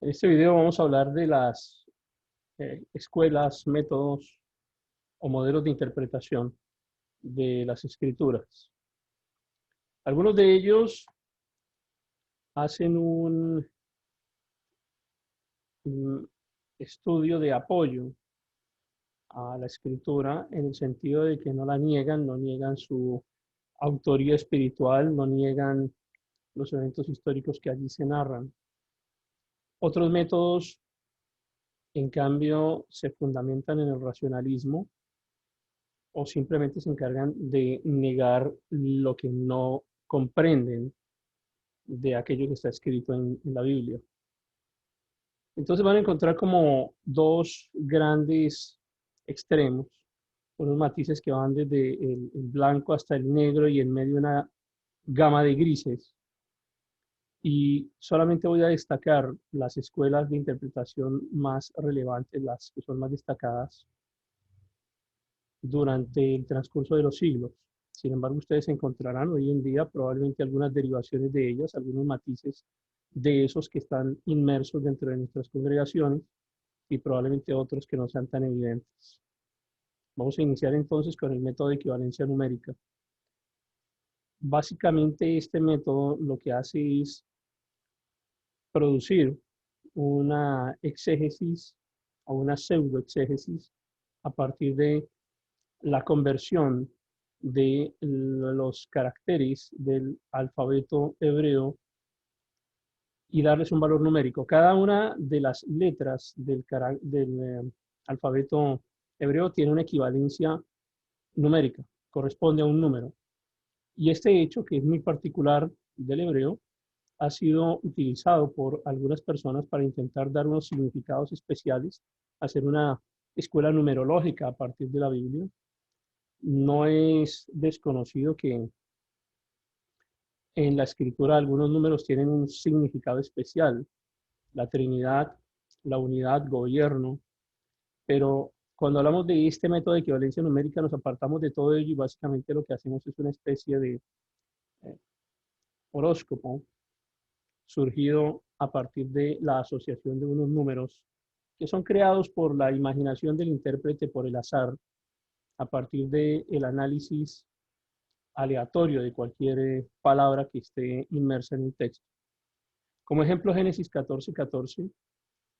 En este video vamos a hablar de las escuelas, métodos o modelos de interpretación de las escrituras. Algunos de ellos hacen un estudio de apoyo a la escritura en el sentido de que no la niegan, no niegan su autoría espiritual, no niegan los eventos históricos que allí se narran. Otros métodos, en cambio, se fundamentan en el racionalismo o simplemente se encargan de negar lo que no comprenden de aquello que está escrito en la Biblia. Entonces van a encontrar como dos grandes extremos, unos matices que van desde el blanco hasta el negro y en medio una gama de grises. Y solamente voy a destacar las escuelas de interpretación más relevantes, las que son más destacadas durante el transcurso de los siglos. Sin embargo, ustedes encontrarán hoy en día probablemente algunas derivaciones de ellas, algunos matices de esos que están inmersos dentro de nuestras congregaciones y probablemente otros que no sean tan evidentes. Vamos a iniciar entonces con el método de equivalencia numérica. Básicamente este método lo que hace es producir una exégesis o una pseudoexégesis a partir de la conversión de los caracteres del alfabeto hebreo y darles un valor numérico. Cada una de las letras del alfabeto hebreo tiene una equivalencia numérica, corresponde a un número. Y este hecho, que es muy particular del hebreo, ha sido utilizado por algunas personas para intentar dar unos significados especiales, hacer una escuela numerológica a partir de la Biblia. No es desconocido que en la escritura algunos números tienen un significado especial, la Trinidad, la unidad, gobierno, pero cuando hablamos de este método de equivalencia numérica nos apartamos de todo ello y básicamente lo que hacemos es una especie de eh, horóscopo surgido a partir de la asociación de unos números que son creados por la imaginación del intérprete, por el azar, a partir del análisis aleatorio de cualquier palabra que esté inmersa en un texto. Como ejemplo, Génesis 14:14,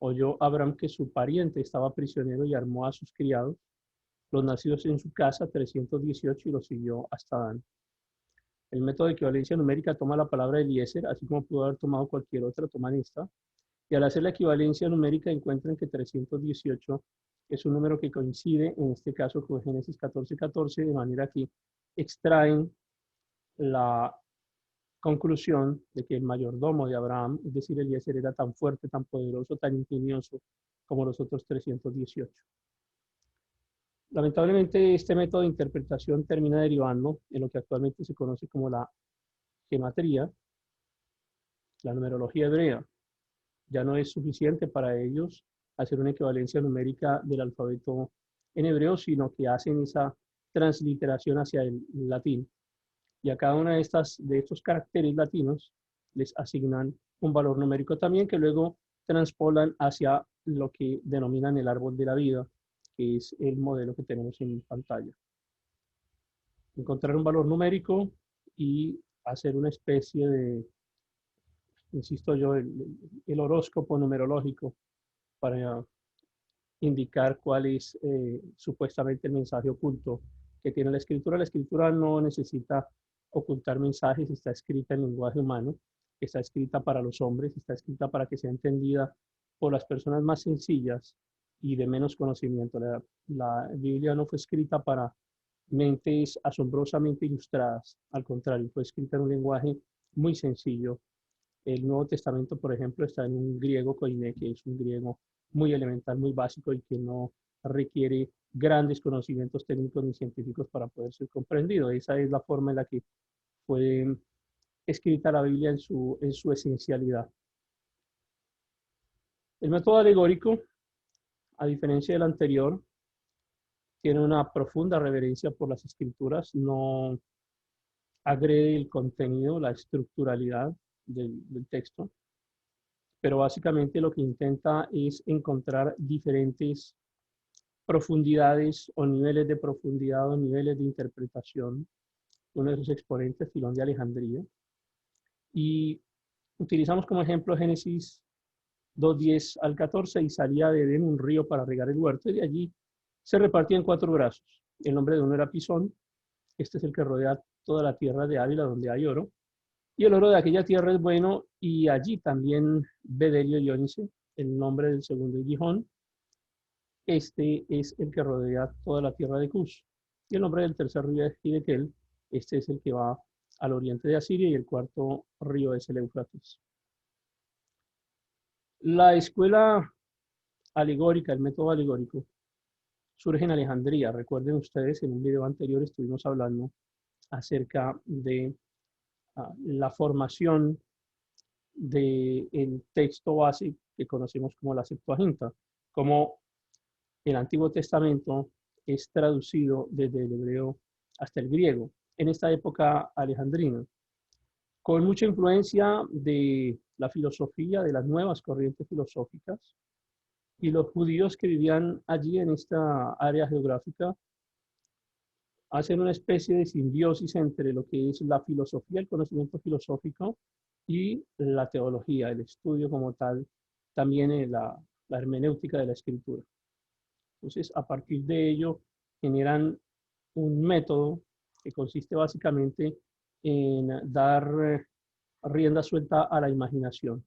oyó Abraham que su pariente estaba prisionero y armó a sus criados, los nacidos en su casa, 318, y los siguió hasta Dan. El método de equivalencia numérica toma la palabra Eliezer, así como pudo haber tomado cualquier otra, toman esta, y al hacer la equivalencia numérica encuentran que 318 es un número que coincide, en este caso, con Génesis 14:14, de manera que extraen la conclusión de que el mayordomo de Abraham, es decir, Eliezer, era tan fuerte, tan poderoso, tan ingenioso como los otros 318. Lamentablemente, este método de interpretación termina derivando en lo que actualmente se conoce como la gematría, la numerología hebrea. Ya no es suficiente para ellos hacer una equivalencia numérica del alfabeto en hebreo, sino que hacen esa transliteración hacia el latín. Y a cada una de estos caracteres latinos les asignan un valor numérico también que luego transpolan hacia lo que denominan el árbol de la vida, que es el modelo que tenemos en pantalla. Encontrar un valor numérico y hacer una especie de, insisto yo, el horóscopo numerológico para indicar cuál es supuestamente el mensaje oculto que tiene la escritura. La escritura no necesita ocultar mensajes, está escrita en lenguaje humano, está escrita para los hombres, está escrita para que sea entendida por las personas más sencillas y de menos conocimiento. La Biblia no fue escrita para mentes asombrosamente ilustradas, al contrario, fue escrita en un lenguaje muy sencillo. El Nuevo Testamento, por ejemplo, está en un griego koiné, que es un griego muy elemental, muy básico y que no requiere grandes conocimientos técnicos ni científicos para poder ser comprendido. Esa es la forma en la que fue escrita la Biblia en su esencialidad. El método alegórico, a diferencia del anterior, tiene una profunda reverencia por las escrituras, no agrede el contenido, la estructuralidad del texto. pero básicamente lo que intenta es encontrar diferentes profundidades o niveles de profundidad o niveles de interpretación. Uno de sus exponentes, Filón de Alejandría. Y utilizamos como ejemplo Génesis 2:10 al 14, y salía de Edén un río para regar el huerto, y de allí se repartía en 4 brazos. El nombre de uno era Pisón, este es el que rodea toda la tierra de Ávila donde hay oro, y el oro de aquella tierra es bueno, y allí también Bedelio y Ónice. El nombre del segundo es Gijón, este es el que rodea toda la tierra de Cus. Y el nombre del tercer río es Hidekel, este es el que va al oriente de Asiria, y el cuarto río es el Éufrates. La escuela alegórica, el método alegórico, surge en Alejandría. Recuerden ustedes, en un video anterior estuvimos hablando acerca de la formación del texto base que conocemos como la Septuaginta, como el Antiguo Testamento es traducido desde el hebreo hasta el griego, en esta época alejandrina, con mucha influencia de la filosofía, de las nuevas corrientes filosóficas, y los judíos que vivían allí en esta área geográfica hacen una especie de simbiosis entre lo que es la filosofía, el conocimiento filosófico, y la teología, el estudio como tal, también la hermenéutica de la escritura. Entonces, a partir de ello, generan un método que consiste básicamente en dar rienda suelta a la imaginación.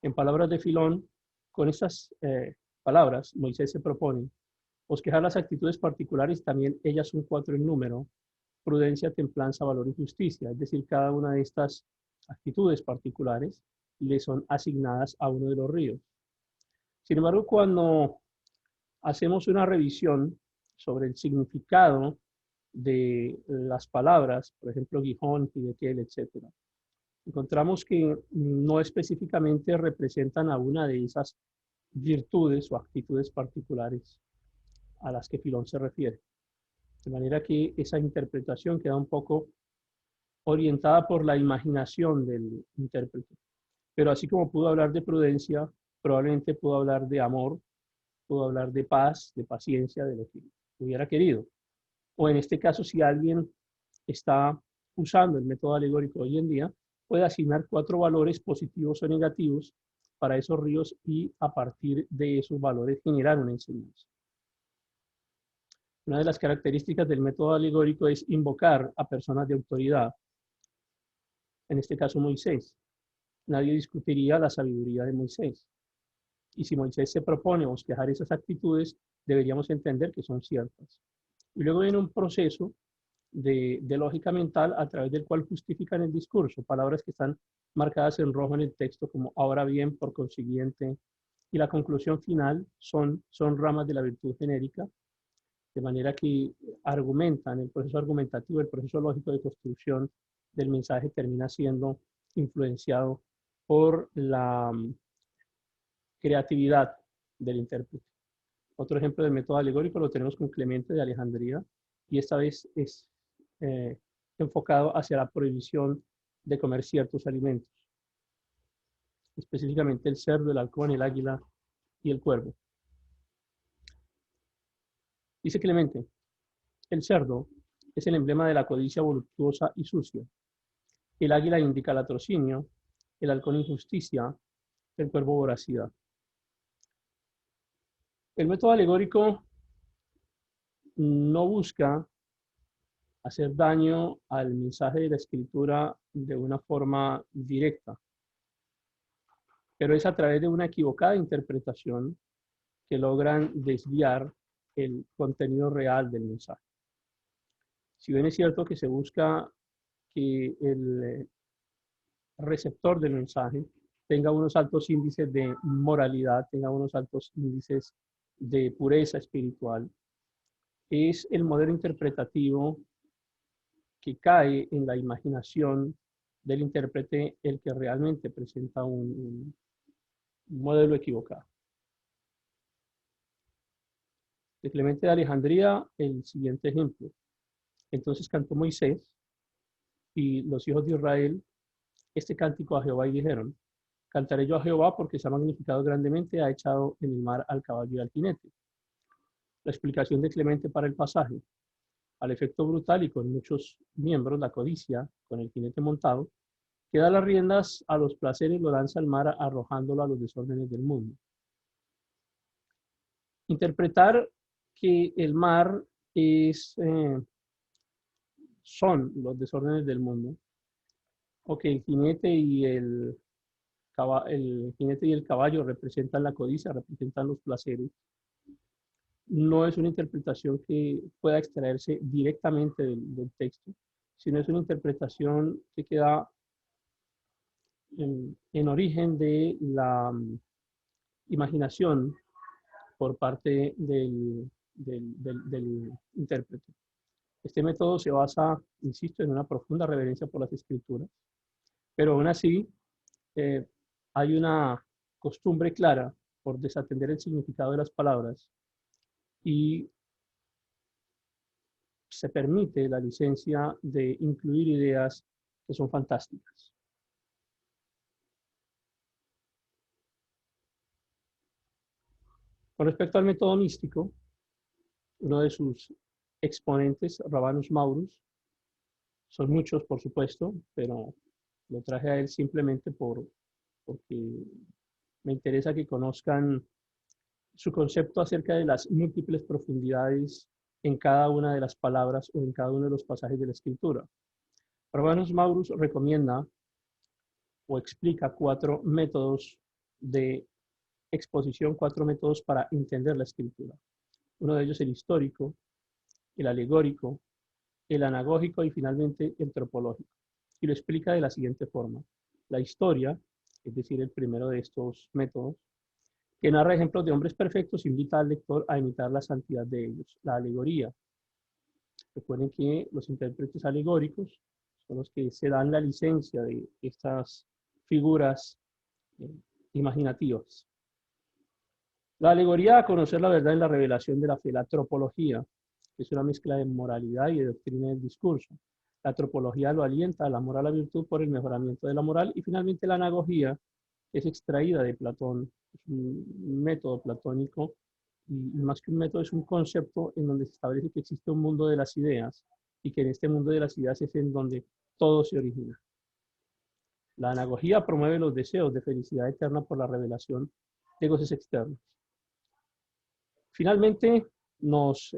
En palabras de Filón, con estas palabras, Moisés se propone bosquejar las actitudes particulares, también ellas son 4 en número: prudencia, templanza, valor y justicia. Es decir, cada una de estas actitudes particulares le son asignadas a uno de los ríos. Sin embargo, cuando hacemos una revisión sobre el significado de las palabras, por ejemplo, Gijón, Hidekel, etc., encontramos que no específicamente representan a una de esas virtudes o actitudes particulares a las que Filón se refiere. De manera que esa interpretación queda un poco orientada por la imaginación del intérprete. Pero así como pudo hablar de prudencia, probablemente pudo hablar de amor, pudo hablar de paz, de paciencia, de lo que hubiera querido. O en este caso, si alguien está usando el método alegórico hoy en día, puede asignar 4 valores positivos o negativos para esos ríos, y a partir de esos valores generar una enseñanza. Una de las características del método alegórico es invocar a personas de autoridad, en este caso Moisés. Nadie discutiría la sabiduría de Moisés. Y si Moisés se propone bosquejar esas actitudes, deberíamos entender que son ciertas. Y luego viene un proceso de lógica mental a través del cual justifican el discurso, palabras que están marcadas en rojo en el texto, como ahora bien, por consiguiente, y la conclusión final son ramas de la virtud genérica, de manera que argumentan, el proceso argumentativo, el proceso lógico de construcción del mensaje termina siendo influenciado por la creatividad del intérprete. Otro ejemplo del método alegórico lo tenemos con Clemente de Alejandría, y esta vez es enfocado hacia la prohibición de comer ciertos alimentos, específicamente el cerdo, el halcón, el águila y el cuervo. Dice Clemente: el cerdo es el emblema de la codicia voluptuosa y sucia. El águila indica latrocinio, el halcón injusticia, el cuervo voracidad. El método alegórico no busca hacer daño al mensaje de la escritura de una forma directa, pero es a través de una equivocada interpretación que logran desviar el contenido real del mensaje. Si bien es cierto que se busca que el receptor del mensaje tenga unos altos índices de moralidad, tenga unos altos índices de pureza espiritual, es el modelo interpretativo que cae en la imaginación del intérprete el que realmente presenta un modelo equivocado. De Clemente de Alejandría, el siguiente ejemplo. Entonces cantó Moisés y los hijos de Israel este cántico a Jehová y dijeron: Cantaré yo a Jehová porque se ha magnificado grandemente, ha echado en el mar al caballo y al jinete. La explicación de Clemente para el pasaje. Al efecto brutal y con muchos miembros, la codicia, con el jinete montado, que da las riendas a los placeres, lo lanza al mar arrojándolo a los desórdenes del mundo. Interpretar que el mar son los desórdenes del mundo, o que el jinete y el caballo representan la codicia, representan los placeres, no es una interpretación que pueda extraerse directamente del texto, sino es una interpretación que queda en origen de la imaginación por parte del intérprete. Este método se basa, insisto, en una profunda reverencia por las escrituras, pero aún así hay una costumbre clara por desatender el significado de las palabras y se permite la licencia de incluir ideas que son fantásticas. Con respecto al método místico, uno de sus exponentes, Rabanus Maurus, son muchos por supuesto, pero lo traje a él simplemente porque me interesa que conozcan su concepto acerca de las múltiples profundidades en cada una de las palabras o en cada uno de los pasajes de la escritura. Rabanus Maurus recomienda o explica 4 métodos de exposición, 4 métodos para entender la escritura. Uno de ellos el histórico, el alegórico, el anagógico y finalmente el tropológico. Y lo explica de la siguiente forma. La historia, es decir, el primero de estos métodos, que narra ejemplos de hombres perfectos, invita al lector a imitar la santidad de ellos. La alegoría. Recuerden que los intérpretes alegóricos son los que se dan la licencia de estas figuras imaginativas. La alegoría a conocer la verdad en la revelación de la fe. La tropología, que es una mezcla de moralidad y de doctrina del discurso. La tropología lo alienta al amor a la virtud por el mejoramiento de la moral. Y finalmente la anagogía es extraída de Platón, es un método platónico y más que un método es un concepto en donde se establece que existe un mundo de las ideas y que en este mundo de las ideas es en donde todo se origina. La anagogía promueve los deseos de felicidad eterna por la revelación de goces externos. Finalmente nos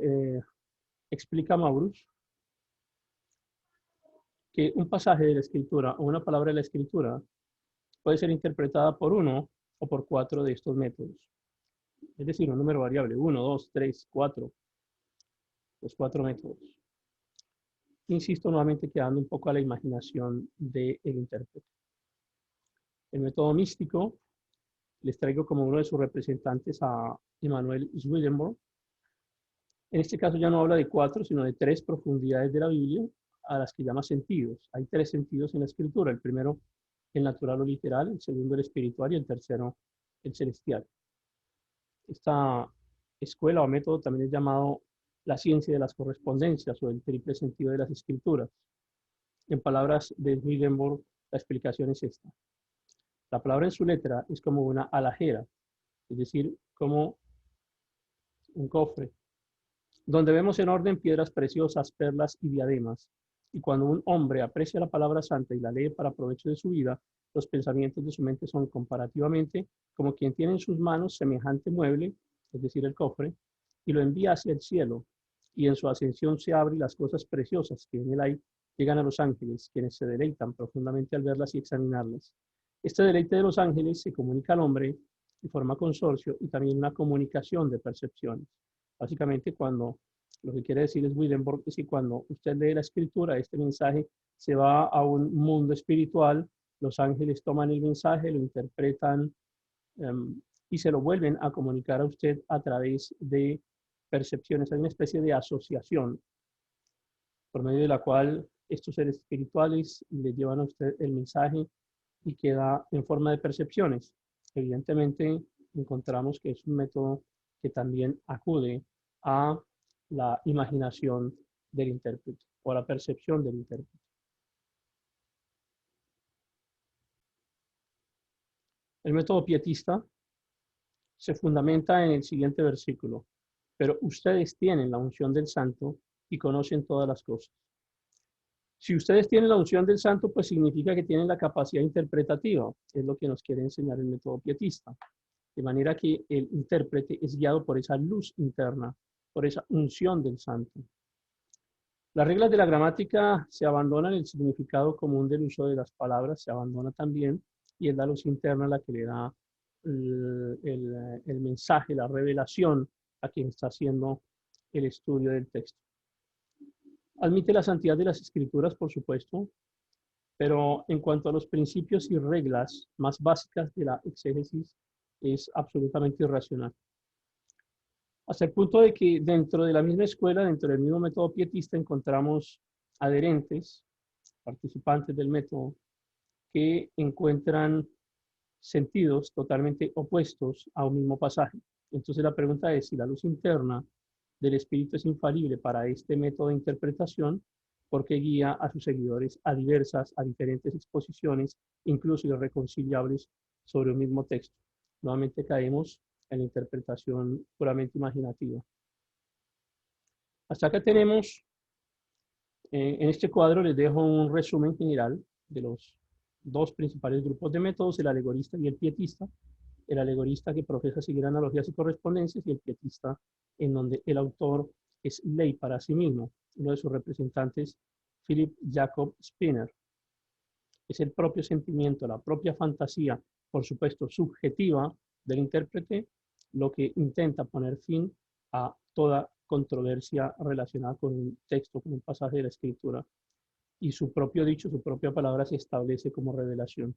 explica Maurus que un pasaje de la escritura o una palabra de la escritura puede ser interpretada por uno o por 4 de estos métodos. Es decir, un número variable, 1, 2, 3, 4, los 4 métodos. Insisto nuevamente quedando un poco a la imaginación del intérprete. El método místico, les traigo como uno de sus representantes a Emanuel Swedenborg. En este caso ya no habla de 4, sino de 3 profundidades de la Biblia, a las que llama sentidos. Hay 3 sentidos en la escritura. El primero, el natural o literal, el segundo, el espiritual y el tercero, el celestial. Esta escuela o método también es llamado la ciencia de las correspondencias o el triple sentido de las escrituras. En palabras de Swedenborg, la explicación es esta. La palabra en su letra es como una alajera, es decir, como un cofre, donde vemos en orden piedras preciosas, perlas y diademas. Y cuando un hombre aprecia la palabra santa y la lee para provecho de su vida, los pensamientos de su mente son comparativamente como quien tiene en sus manos semejante mueble, es decir, el cofre, y lo envía hacia el cielo, y en su ascensión se abre y las cosas preciosas que en él hay llegan a los ángeles, quienes se deleitan profundamente al verlas y examinarlas. Este deleite de los ángeles se comunica al hombre y forma consorcio y también una comunicación de percepciones. Básicamente, cuando lo que quiere decir es Swedenborg es que cuando usted lee la escritura, este mensaje se va a un mundo espiritual, los ángeles toman el mensaje, lo interpretan y se lo vuelven a comunicar a usted a través de percepciones. Hay una especie de asociación por medio de la cual estos seres espirituales le llevan a usted el mensaje y queda en forma de percepciones. Evidentemente, encontramos que es un método que también acude a la imaginación del intérprete o a la percepción del intérprete. El método pietista se fundamenta en el siguiente versículo: pero ustedes tienen la unción del Santo y conocen todas las cosas. Si ustedes tienen la unción del Santo, pues significa que tienen la capacidad interpretativa, es lo que nos quiere enseñar el método pietista. De manera que el intérprete es guiado por esa luz interna, por esa unción del Santo. Las reglas de la gramática se abandonan, el significado común del uso de las palabras se abandona también, y es la luz interna la que le da el mensaje, la revelación a quien está haciendo el estudio del texto. Admite la santidad de las escrituras, por supuesto, pero en cuanto a los principios y reglas más básicas de la exégesis, es absolutamente irracional. Hasta el punto de que dentro de la misma escuela, dentro del mismo método pietista, encontramos adherentes, participantes del método, que encuentran sentidos totalmente opuestos a un mismo pasaje. Entonces la pregunta es si la luz interna del Espíritu es infalible para este método de interpretación, porque guía a sus seguidores a diferentes exposiciones, incluso irreconciliables, sobre un mismo texto. Nuevamente caemos en la interpretación puramente imaginativa. Hasta acá tenemos, en este cuadro les dejo un resumen general de los dos principales grupos de métodos, el alegorista y el pietista. El alegorista que profesa seguir analogías y correspondencias, y el pietista en donde el autor es ley para sí mismo. Uno de sus representantes, Philip Jacob Spinner. Es el propio sentimiento, la propia fantasía, por supuesto subjetiva del intérprete, lo que intenta poner fin a toda controversia relacionada con un texto, con un pasaje de la escritura. Y su propio dicho, su propia palabra se establece como revelación.